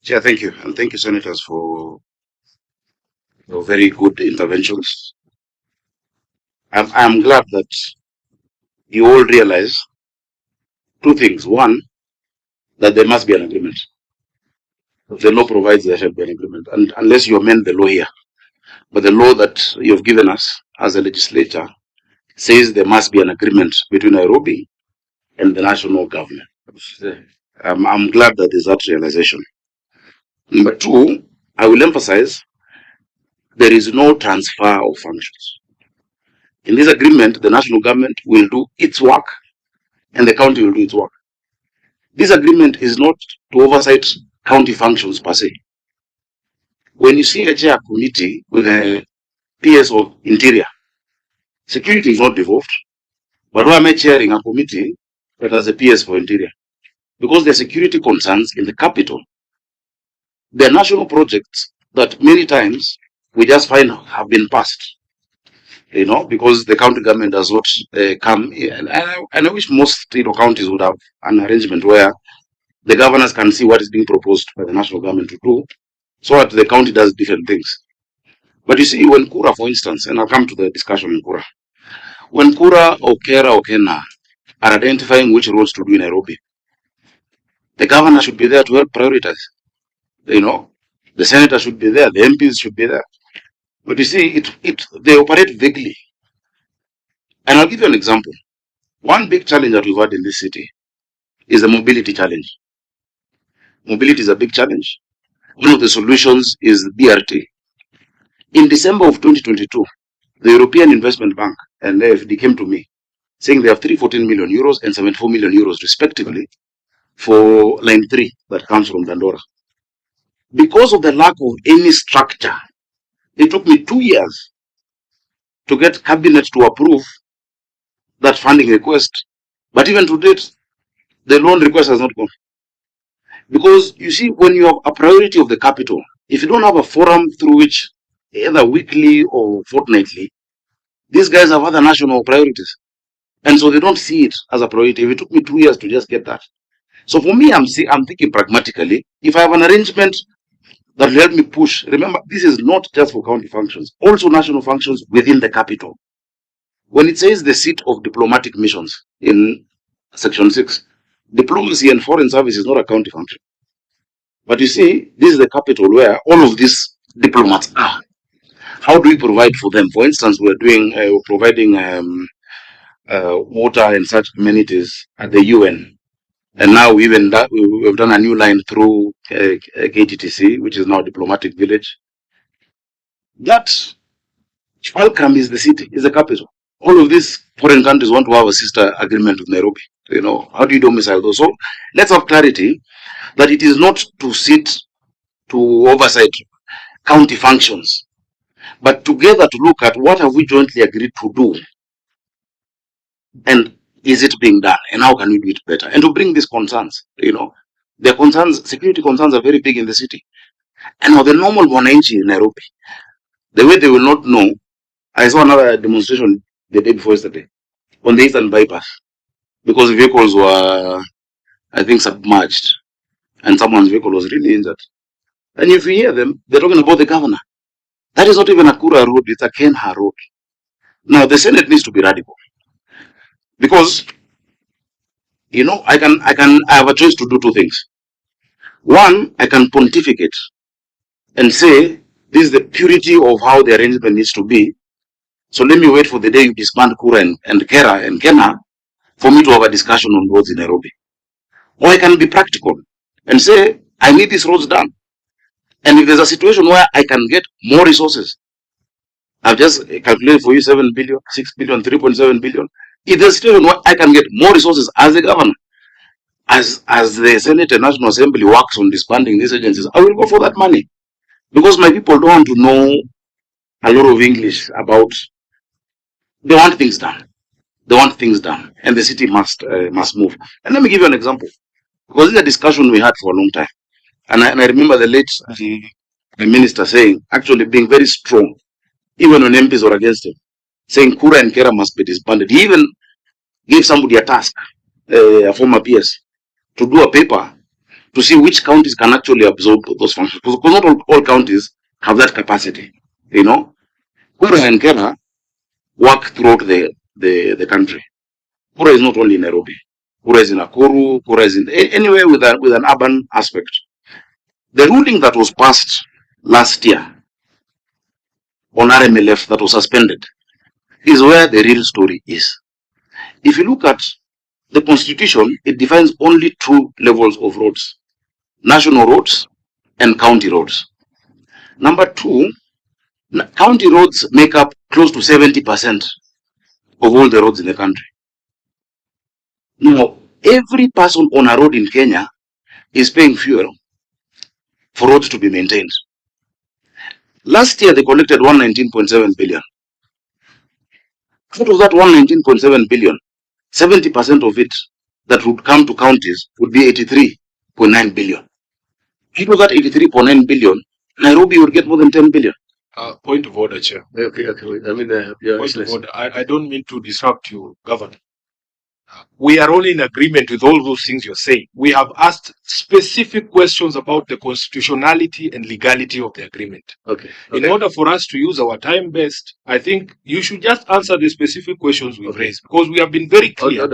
Chair, thank you. And thank you, Senators, for your very good interventions. I'm glad that you all realize two things. One, that there must be an agreement. The law provides there should be an agreement. And unless you amend the law here, but the law that you've given us as a legislature says there must be an agreement between Nairobi and the national government. I'm glad that there's that realization. Number two, I will emphasize there is no transfer of functions. In this agreement, the national government will do its work and the county will do its work. This agreement is not to oversight county functions per se. When you see a chair committee with a PS of Interior, security is not devolved, but why am I chairing a committee that has a PS for Interior? Because there are security concerns in the capital. There are national projects that many times we just find have been passed, because the county government does not come in. And I wish most counties would have an arrangement where the governors can see what is being proposed by the national government to do, so that the county does different things. But you see, when Kura, for instance, and I'll come to the discussion in Kura, when Kura or Kera or Kena are identifying which roads to do in Nairobi, the governor should be there to help prioritize. The senator should be there, the MPs should be there. But you see, they operate vaguely. And I'll give you an example. One big challenge that we've had in this city is the mobility challenge. Mobility is a big challenge. One of the solutions is BRT. In December of 2022, the European Investment Bank and the AFD came to me saying they have 314 million euros and 74 million euros respectively for line 3 that comes from Dandora. Because of the lack of any structure, it took me 2 years to get cabinet to approve that funding request. But even to date, the loan request has not gone. Because you see, when you have a priority of the capital, if you don't have a forum through which either weekly or fortnightly, these guys have other national priorities. And so they don't see it as a priority. It took me 2 years to just get that. So for me, I'm thinking pragmatically, if I have an arrangement that will help me push, remember, this is not just for county functions, also national functions within the capital. When it says the seat of diplomatic missions in section 6, diplomacy and foreign service is not a county function. But you see, this is the capital where all of these diplomats are. How do we provide for them? For instance, we're providing water and such amenities at the UN. And now we've done a new line through KGTC, which is now Diplomatic Village. That Falcam is the city, is the capital. All of these foreign countries want to have a sister agreement with Nairobi. How do you domicile those? So let's have clarity that it is not to sit to oversight county functions, but together to look at what have we jointly agreed to do, and is it being done, and how can we do it better, and to bring these concerns. Their concerns, security concerns, are very big in the city. And for the normal mwananchi in Nairobi, the way they will not know. I saw another demonstration the day before yesterday on the Eastern Bypass because vehicles were, I think, submerged, and someone's vehicle was really injured. And if you hear them, they're talking about the governor. That is not even a Kura road, it's a Kenha road. Now, the Senate needs to be radical. Because, I have a choice to do two things. One, I can pontificate and say, this is the purity of how the arrangement needs to be. So let me wait for the day you disband Kura and Kera and Kena for me to have a discussion on roads in Nairobi. Or I can be practical and say, I need these roads done. And if there's a situation where I can get more resources, I've just calculated for you 7 billion, 6 billion, 3.7 billion. If there's a situation where I can get more resources as the governor, as the Senate and National Assembly works on disbanding these agencies, I will go for that money. Because my people don't want to know a lot of English about, they want things done. They want things done. And the city must move. And let me give you an example. Because this is a discussion we had for a long time. And I remember the late the minister saying, actually being very strong, even when MPs were against him, saying Kura and Kera must be disbanded. He even gave somebody a task, a former PS, to do a paper to see which counties can actually absorb those functions. Because not all counties have that capacity. You know, Kura and Kera work throughout the country. Kura is not only in Nairobi. Kura is in Nakuru. Kura is in anywhere with an urban aspect. The ruling that was passed last year on RMLF that was suspended is where the real story is. If you look at the constitution, it defines only two levels of roads: national roads and county roads. Number two, county roads make up close to 70% of all the roads in the country. Now, every person on a road in Kenya is paying fuel for roads to be maintained. Last year, they collected 119.7 billion. Out of that 119.7 billion, 70% of it that would come to counties would be 83.9 billion. Out of that 83.9 billion, Nairobi would get more than 10 billion. Point of order, Chair. Okay. I mean, point of order. I don't mean to disrupt you, Governor. We are only in agreement with all those things you're saying. We have asked specific questions about the constitutionality and legality of the agreement. Okay. In order for us to use our time best, I think you should just answer the specific questions we've raised, because we have been very clear.